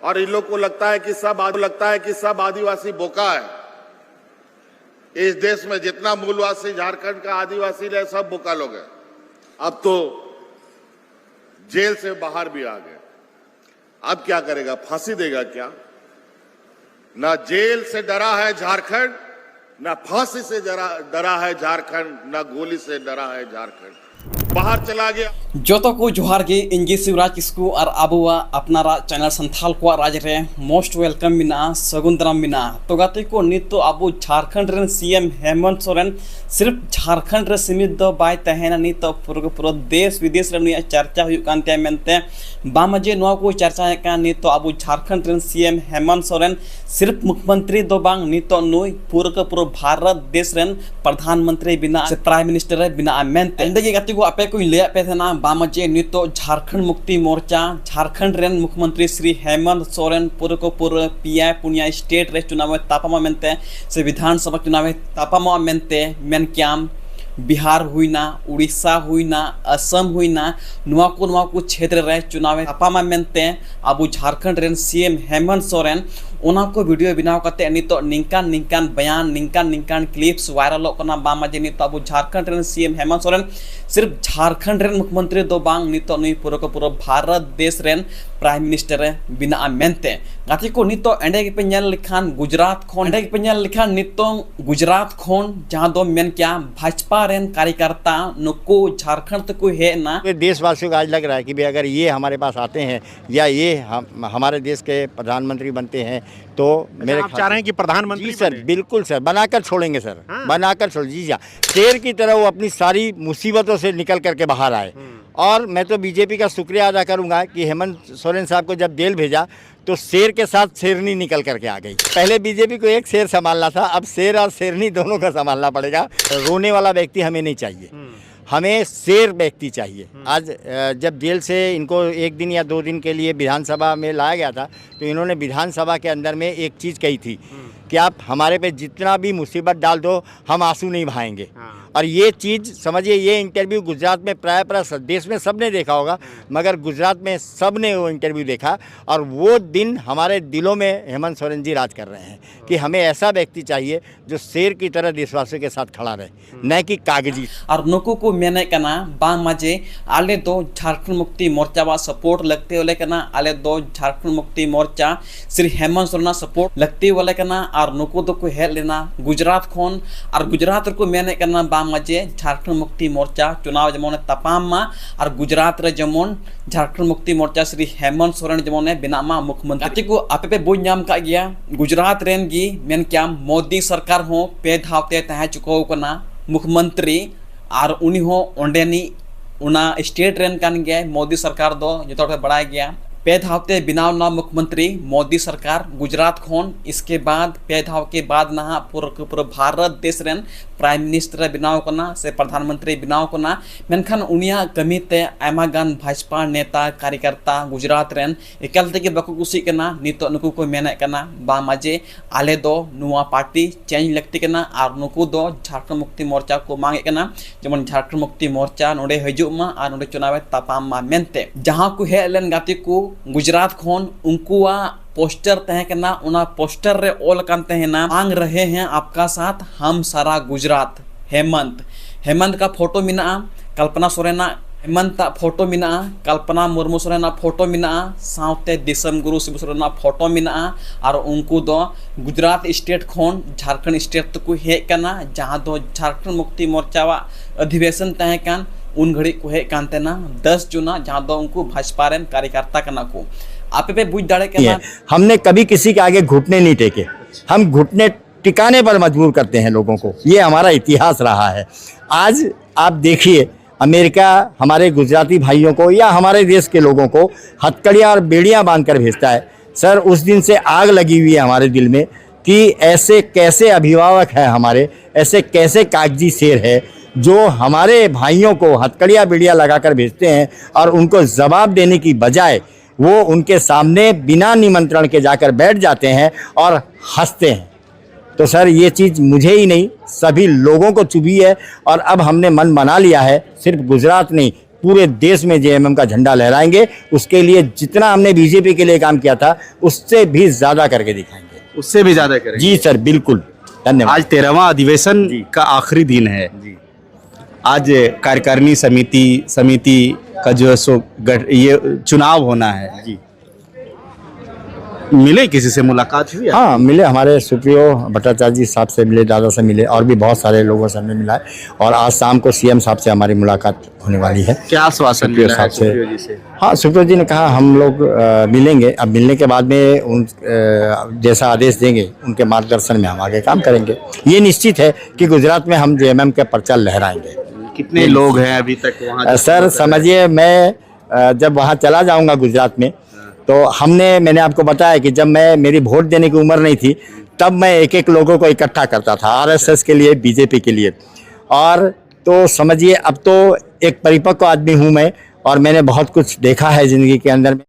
और इन लोग को लगता है कि सब आदिवासी बोका है। इस देश में जितना मूलवासी झारखंड का आदिवासी है सब बोका लोग हैं। अब तो जेल से बाहर भी आ गए। अब क्या करेगा? फांसी देगा क्या? ना जेल से डरा है झारखंड, ना फांसी से डरा है झारखंड, ना गोली से डरा है झारखंड। बाहर चला गया। जोतो को जोहार गे इंजी शिवराज किस्कू और आबुआ अपनारा चैनल संथाल को राज रे मोस्ट वेलकम मिना सगुंदराम मिना तो गाते को नित तो आबू झारखंड रेन सीएम हेमंत सोरेन सिर्फ झारखंड रे सीमित दो बाय तहेना नित तो पूरा देश विदेश रे नुया चर्चा हुई कांते मेनते बामजे नुआ को चर्चा है का नित तो आबू झारखंड रेन सीएम हेमंत सोरेन सिर्फ मुख्यमंत्री दो बांग नित तो नुई पूरा भारत देश रेन प्रधानमंत्री बिना प्राइम मिनिस्टर बिना मेनते एंडे के गाते को आपे कोई ले पे थे बामजे नितो झारखंड मुक्ति मोर्चा झारखंड रेन मुख्यमंत्री श्री हेमंत सोरेन पूरा पिया पुनिया स्टेट रे चुनाव तापामा मेनते से विधानसभा चुनाव तापामा मेनते मेन क्याम बिहार हुईना उड़ीसा हुईना असम हुईना नुआ को क्षेत्र रे चुनाव तापामा मेनते आबू झारखंड रेन सीएम हेमंत सोरेन ओना को वीडियो बनाव करते नितो निंकान बयान निंकान क्लिप्स वायरल होना बामजे नितो आबू झारखंड रेन सीएम हेमंत सोरेन सिर्फ झारखंड रेन मुख्यमंत्री दो बांग नितो नुई पूरा भारत देश रेन प्राइम मिनिस्टर बिना मेनते गाती को नितो एंडे के पेनल लिखान गुजरात खोन एंडे के पेनल लिखान नितो गुजरात खोन जहां दो मेन क्या भाजपा रेन कार्यकर्ता नुको झारखंड तक को है ना। देशवासियों को आज लग रहा है कि भाई अगर ये हमारे पास आते हैं या ये हमारे देश के प्रधानमंत्री बनते हैं तो मेरे आप चाह रहे हैं कि प्रधानमंत्री सर बिल्कुल सर बनाकर छोड़ेंगे सर। हाँ। बनाकर छोड़ जी जा शेर की तरह वो अपनी सारी मुसीबतों से निकल करके बाहर आए। और मैं तो बीजेपी का शुक्रिया अदा करूंगा कि हेमंत सोरेन साहब को जब जेल भेजा तो शेर के साथ शेरनी निकल करके आ गई। पहले बीजेपी को एक शेर संभालना था, अब शेर और शेरनी दोनों का संभालना पड़ेगा। रोने वाला व्यक्ति हमें नहीं चाहिए, हमें शेर व्यक्ति चाहिए। आज जब जेल से इनको एक दिन या 2 दिन के लिए विधानसभा में लाया गया था तो इन्होंने विधानसभा के अंदर में एक चीज़ कही थी कि आप हमारे पे जितना भी मुसीबत डाल दो हम आंसू नहीं बहाएंगे। और ये चीज़ समझिए, ये इंटरव्यू गुजरात में प्राय देश में सब ने देखा होगा, मगर गुजरात में सब ने वो इंटरव्यू देखा। और वो दिन हमारे दिलों में हेमंत सोरेन जी राज कर रहे हैं कि हमें ऐसा व्यक्ति चाहिए जो शेर की तरह देशवासियों के साथ खड़ा रहे, न कि कागजी। और नुकू को मैंने कहना बांग मजे आले दो झारखंड मुक्ति मोर्चा वा सपोर्ट लगते वाले कहना आले दो झारखंड मुक्ति मोर्चा श्री हेमंत सोरेन सपोर्ट लगते वाले कहना और नुकू तो को हेड लेना गुजरात खोन और गुजरात को मैंने कहना बांग मजे झारखंड मुक्ति मोर्चा चुनाव जमोन तपाम मा और गुजरात रे जमोन झारखंड मुक्ति मोर्चा श्री हेमंत सोरेन जमोन बिनामा मुख्यमंत्री को आपे पे बोझ नाम का गया गुजरात रेन गी मेन क्या मोदी सरकार हो पे धावते तह चुको कना मुख्यमंत्री और उन्हीं हो ओंडेनी उना स्टेट रेन कान गया मोदी सरकार दो जो बढ़ाया गया पे धावते बिनाव ना मुख्यमंत्री मोदी सरकार गुजरात खोन इसके बाद पे धाव के बाद ना पूरा भारत देश रेन प्राइम मिनिस्टर बिनाव करना से प्रधानमंत्री बिनाव करना मेनखान उनिया कमीते आयमा गान भाजपा नेता कार्यकर्ता गुजरात रेन एकलते के बको कुसी करना नितो नुकु को मेने करना बा मजे आले दो नुआ पार्टी चेंज लगती करना और नुकु दो झारखंड मुक्ति मोर्चा को मांगे करना जेमन झारखंड मुक्ति मोर्चा नोडे हजू मा और नोडे चुनाव तापाम मा मेनते जहां को हेलन गाती को गुजरात खोन उनकुआ पोस्टर तह करना उना पोस्टर रे ओल कानते हैं ना मांग रहे हैं आपका साथ हम सारा गुजरात हेमंत का फोटो मिना कल्पना सोरेना हेमंत फोटो मिना कल्पना मुर्मू सोरेना फोटो मिना साउते दिसम गुरु शिबू सोरेना फोटो मिना और उनको दो गुजरात स्टेट खोन झारखंड स्टेट तक हे करना जहां दो झारखंड मुक्ति मोर्चा वा अधिवेशन तह कान उन घड़ी को हे कानते ना 10 जुना जहां दो उनको भाजपा रेन कार्यकर्ता करना को आप पे बुझ दाड़े के हमने कभी किसी के आगे घुटने नहीं टेके, हम घुटने टिकाने पर मजबूर करते हैं लोगों को, ये हमारा इतिहास रहा है। आज आप देखिए अमेरिका हमारे गुजराती भाइयों को या हमारे देश के लोगों को हथकड़ियाँ और बेड़ियाँ बांध कर भेजता है। सर उस दिन से आग लगी हुई है हमारे दिल में कि ऐसे कैसे अभिभावक हैं हमारे, ऐसे कैसे कागजी शेर है जो हमारे भाइयों को हथकड़ियाँ बेड़ियाँ लगा कर भेजते हैं और उनको जवाब देने की बजाय वो उनके सामने बिना निमंत्रण के जाकर बैठ जाते हैं और हंसते हैं। तो सर ये चीज़ मुझे ही नहीं सभी लोगों को चुभी है और अब हमने मन बना लिया है, सिर्फ गुजरात नहीं पूरे देश में जेएमएम का झंडा लहराएंगे। उसके लिए जितना हमने बीजेपी के लिए काम किया था उससे भी ज्यादा करके दिखाएंगे। उससे भी ज्यादा करेंगे। जी सर, बिल्कुल। धन्यवाद। आज 13वां अधिवेशन का आखिरी दिन है। आज कार्यकारिणी समिति का जो है सो ये चुनाव होना है। जी, मिले, किसी से मुलाकात हुई? हाँ मिले, हमारे सुप्रियो भट्टाचार्य जी साहब से मिले, दादा से मिले, और भी बहुत सारे लोगों से हमने मिला है। और आज शाम को सीएम साहब से हमारी मुलाकात होने वाली है। क्या आश्वासन सुप्रियो मिला है साहब सुप्रियो जी से? हाँ, सुप्रियो जी ने कहा हम लोग मिलेंगे। अब मिलने के बाद में उन जैसा आदेश देंगे उनके मार्गदर्शन में हम आगे काम करेंगे। ये निश्चित है कि गुजरात में हम जेएमएम के पर्चा लहराएंगे। कितने लोग हैं अभी तक वहाँ? सर समझिए, मैं जब वहाँ चला जाऊँगा गुजरात में, तो मैंने आपको बताया कि जब मेरी वोट देने की उम्र नहीं थी तब मैं एक एक लोगों को इकट्ठा करता था, आरएसएस के लिए, बीजेपी के लिए। और तो समझिए अब तो एक परिपक्व आदमी हूँ मैं, और मैंने बहुत कुछ देखा है जिंदगी के अंदर में।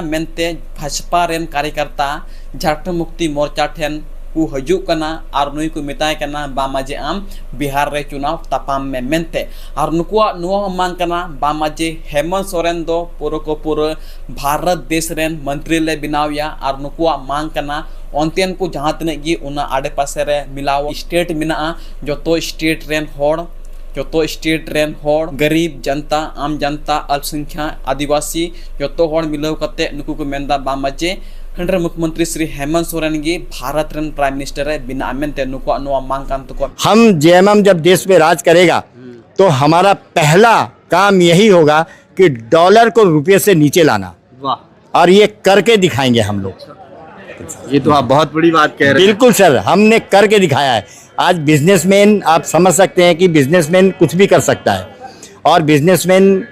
मेनते भाजपा रेन कार्यकर्ता झारखंड मुक्ति मोर्चा ठेन को हजूक कना और नुई को मिताय कना बामाजे आम बिहार रे चुनाव तापाम में मेनते और नुकुआ नुआ मांग कना बामाजे हेमंत सोरेन दो पूरा को पूरा भारत देश रेन मंत्री ले बिनावया और नुकुआ मांग कना ऑनतेन को जहाँ तने गी उना आड़े पासे रे मिलाव स्टेट मिना जो तो स्टेट रेन होड़ जो तो स्टेट रेन होड़ गरीब जनता, आम जनता, अल्पसंख्या, आदिवासी जो तो होड़ मिलाव कते नुकु को मेंदा बामाजे केंद्र मुख्यमंत्री श्री हेमंत सोरेन की भारत रन प्राइम मिनिस्टर है बिना अमेंते नुको अनुआ मांग कान तो हम जेएमएम जब देश पे राज करेगा तो हमारा पहला काम यही होगा कि डॉलर को रुपये से नीचे लाना। वाह, और ये करके दिखाएंगे हम लोग। ये तो आप बहुत बड़ी बात कह रहे हैं। बिल्कुल सर, हमने करके दिखाया है। आज बिजनेसमैन, आप समझ सकते हैं कि बिजनेसमैन कुछ भी कर सकता है, और बिजनेसमैन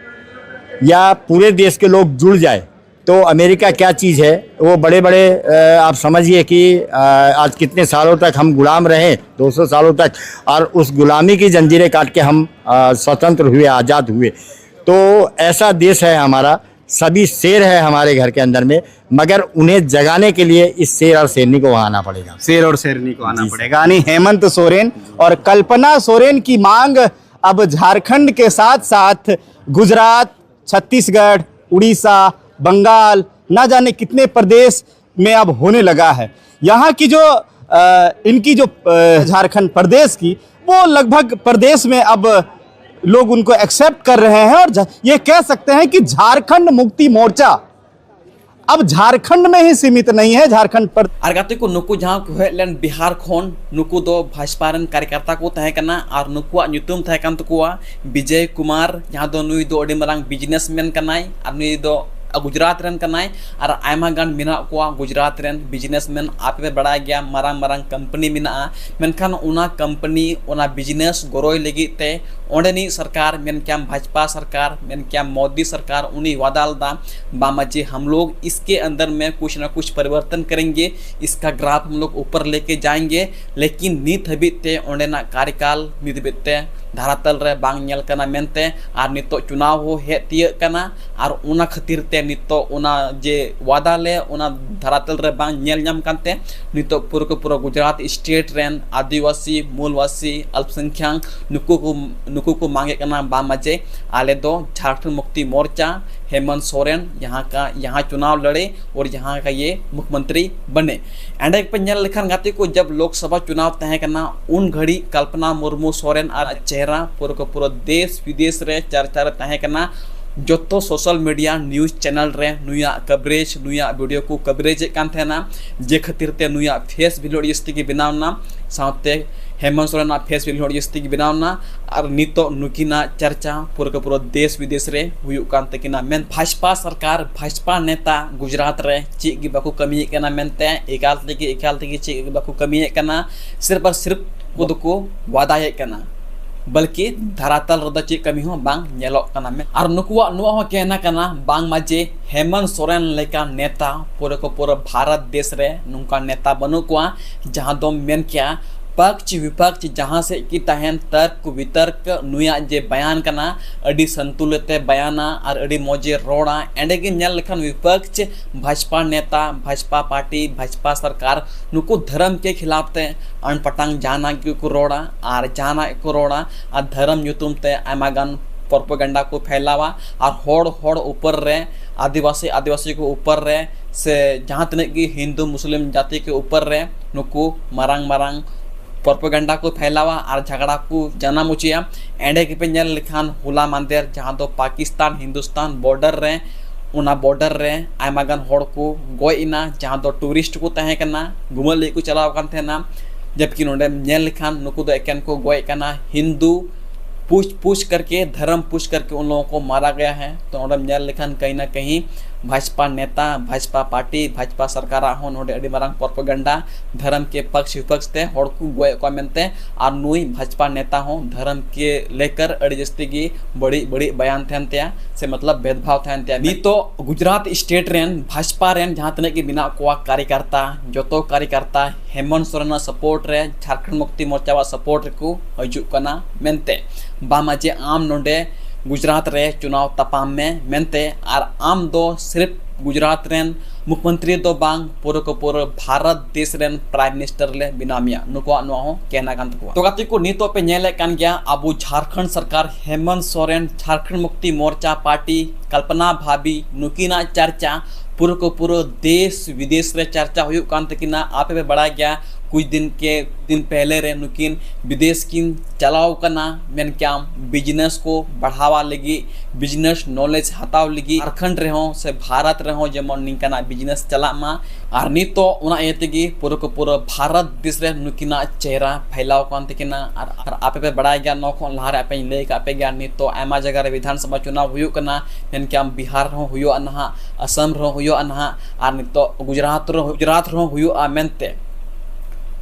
या पूरे देश के लोग जुड़ जाए तो अमेरिका क्या चीज़ है। वो बड़े बड़े आप समझिए कि आज कितने सालों तक हम गुलाम रहे, 200 सालों तक, और उस गुलामी की जंजीरें काट के हम स्वतंत्र हुए, आज़ाद हुए। तो ऐसा देश है हमारा, सभी शेर है हमारे घर के अंदर में, मगर उन्हें जगाने के लिए इस शेर और शेरनी को वहाँ आना पड़ेगा। शेर और शेरनी को आना पड़ेगा। यानी हेमंत सोरेन और कल्पना सोरेन की मांग अब झारखंड के साथ साथ गुजरात, छत्तीसगढ़, उड़ीसा, बंगाल, ना जाने कितने प्रदेश में अब होने लगा है। यहाँ की जो इनकी जो झारखंड प्रदेश की, वो लगभग प्रदेश में अब लोग उनको एक्सेप्ट कर रहे हैं। और ये कह सकते हैं कि झारखंड मुक्ति मोर्चा अब झारखंड में ही सीमित नहीं है, झारखंड पर आरगाते को नुकु जहाँ को हेलन बिहार खोन नुकु दो भाजपा रन कार्यकर्ता को तहे कना और नुकुआ न्यूतुम तहे कान तकुआ विजय कुमार, जहाँ दो नुई दो अड़ी मरांग बिजनेसमैन कनाई और नुई दो गुजरात रन कनाई और आयमा गान मिना को गुजरात रन बिजनेसमैन आपे बड़ा गया मारांग मारांग कंपनी मिना मेनखान उना कंपनी उना बिजनेस गोरोय लगी ते ओंडेनी सरकार मेन क्या भाजपा सरकार मेन क्या मोदी सरकार उन्हीं वादाल दा बामाजी हम लोग इसके अंदर में कुछ ना कुछ परिवर्तन करेंगे, इसका ग्राफ हम लोग ऊपर लेके जाएंगे। लेकिन नीत हबीते ओंडेना कार्यकाल नीत बीते धारातल रे बांग नेल कना मेनते और नितो चुनाव हो हे तिय कना और उना खातिर ते नितो उना जे वादा ले उना धारातल रे बांग नेल नाम कानते नितो पूरा गुजरात स्टेट रेन आदिवासी, मूलवासी, अल्पसंख्यक नुकु को मांगे कना बामाजे आले दो झारखंड मुक्ति मोर्चा हेमंत सोरेन यहाँ चुनाव लड़े और यहाँ का ये मुख्यमंत्री बने। एंड पंजल लेखन गाते को जब लोकसभा चुनाव तहे करना उन घड़ी कल्पना मुर्मू सोरेन और चेहरा पूरा देश विदेश रे चर्चा रे तहे करना जो तो सोशल मीडिया न्यूज़ चैनल रे नुया कवरेज नुया वीडियो को कवरेज कान थेना जे खातिर ते नुया फेस भिलोड जस्ती की बनावना साथे हेमंत सोरेन फेस भिलोड जस्ती की बनावना और नितो नुकिना चर्चा पूरा देश विदेश रे हुयु कान तकिना मेन भाजपा सरकार भाजपा नेता गुजरात रे ची की बाकू कमी केना मेनते एकाल तकी ची की बाकू कमी केना सिर्फ और सिर्फ खुद को वादा केना बल्कि धरातल रदा चे कमी हो बांग नेलो कना में और नुकुआ नुआ हो कहना कना बांग माजे हेमंत सोरेन लेका नेता पूरा भारत देश रे नुका नेता बनु कुआ जहां दो मेन क्या पक्ष विपक्ष जहाँ से की तहन तर्क वितर्क नुया जे बयान करना अड़ी संतुलित बयाना और अड़ी मौजे रोड़ा एंडे के नेल लेखन विपक्ष भाजपा नेता भाजपा पार्टी भाजपा सरकार नुकु धर्म के खिलाफ ते अनपटांग जाना को रोड़ा और जाना को रोड़ा और धर्म युतुम ते आमागान प्रोपेगेंडा को फैलावा और होड़ ऊपर रे आदिवासी को ऊपर रे से जहाँ तक कि हिंदू मुस्लिम जाति के ऊपर रे नुकु मारांग प्रोपेगेंडा को फैलावा और झगड़ा को जन्म उचिया एंडे के पे नेल लिखान हुला मंदिर जहाँ दो पाकिस्तान हिंदुस्तान बॉर्डर रे उना बॉर्डर रे आयमागान होड़ को गोइना जहाँ दो टूरिस्ट को तहे करना घुमल ले को चलाव कान थे ना जबकि नोडे नेल लिखान नुकु दो एकन को गोय करना हिंदू पूछ करके धर्म पूछ करके उन लोगों को मारा गया है। तो नोडे नेल लिखान कहीं ना कहीं भाजपा नेता भाजपा पार्टी भाजपा सरकार हो नोडे अड़ी मारांग प्रोपेगेंडा धर्म के पक्ष विपक्ष ते होड़ को गोय को मेनते और नुई भाजपा नेता हो धर्म के लेकर अड़ी जस्ती की बड़ी बयान थे से मतलब भेदभाव थे नी तो Gujarat state rain Bhajpa rain जहाँ तक कि बिना को कार्यकर्ता जो तो कार्यकर्ता हेमंत सोरेन सपोर्ट रे झारखंड मुक्ति मोर्चा सपोर्ट को हजुकना मेनते बामाजे आम नोडे गुजरात रे चुनाव तपाम में मेनते और आम दो सिर्फ गुजरात रेन मुख्यमंत्री दो बांग पूरे भारत देश रेन प्राइम मिनिस्टर ले बिनामिया नुको हो कहना कान तको तो गाती को नीतो पे नेले कान गया अबू झारखंड सरकार हेमंत सोरेन झारखंड मुक्ति मोर्चा पार्टी कल्पना भाभी नुकीना चर्चा पूरे देश विदेश रे चर्चा हुई कान तकिना आपे पे बढ़ा गया कुछ दिन पहले रे नुकिन विदेश किन चलाव करना मेन क्या बिजनेस को बढ़ावा लगी बिजनेस नॉलेज हताव लगी झारखंड रहो से भारत रहो जेमन निकना बिजनेस चला मा और नी तो उना एतेगी पूरे भारत देश रे नुकिना चेहरा फैलाव कान तकिना और आपे पे बढ़ा गया नौखो लहार आपे ले का पे गया नी तो आमा जगह रे विधानसभा चुनाव हुयो करना मेन क्या बिहार रहो हुयो अनहा असम रहो हुयो अनहा और नी तो गुजरात रहो हुयो आ मेनते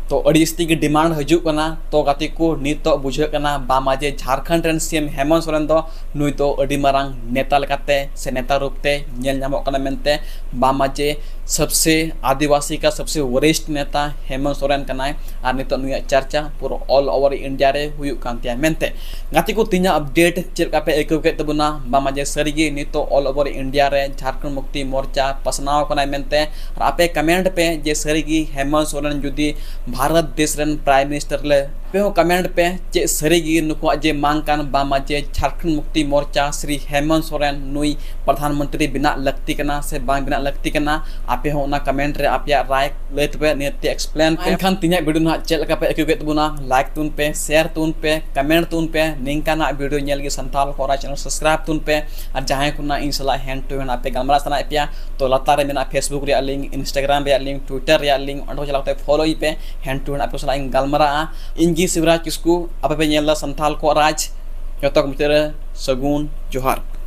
तो अड़ीस्ती की डिमांड हजुकना तो गाती को नीत बुझेकना बामाजे झारखंड रेन सीएम हेमंत सोरेन दो नुई तो अड़ी मारांग नेता लेकाते से नेता रूपते नेल नामोकना मेनते बामाजे सबसे आदिवासी का सबसे वरिष्ठ नेता हेमंत सोरेन कनाय और नीत नुया चर्चा पूरा ऑल ओवर इंडिया रे हुयु कांतिया मेनते गाती को तिना अपडेट चेका पे एकु के तबुना बामाजे सरीगी नीत ऑल ओवर इंडिया रे झारखंड मुक्ति मोर्चा पसनाव कनाय मेनते और आपे कमेंट पे जे सरीगी हेमंत सोरेन जुदी भारत देश रेन प्राइम मिनिस्टर ले पे हो कमेंट पे चे सरीगी नुको जे मांग कान बामाजे झारखंड मुक्ति मोर्चा श्री हेमंत सोरेन नुई प्रधानमंत्री बिना लगती कना से बांग बिना लगती कना आपे हो ना कमेंट रे आपया राय लेत पे नेते एक्सप्लेन पे खान तिना वीडियो ना चेल का पे एकु बुना लाइक तुन पे शेयर तुन पे कमेंट तुन पे निंका ना वीडियो नेल गे संताल कोरा चैनल सब्सक्राइब तुन पे और जहां कुना इंशाल्लाह हैंड टू हैंड आपे गलमरा सना पे तो लता रे मेना फेसबुक रे लिंक इंस्टाग्राम रे लिंक ट्विटर रे लिंक अंडो चलाते फॉलो ही पे हैंड टू हैंड आपे सला गलमरा इंगी शिवराज किसको आपे नेला संताल को राज जतक मुतेरे सगुन जोहार।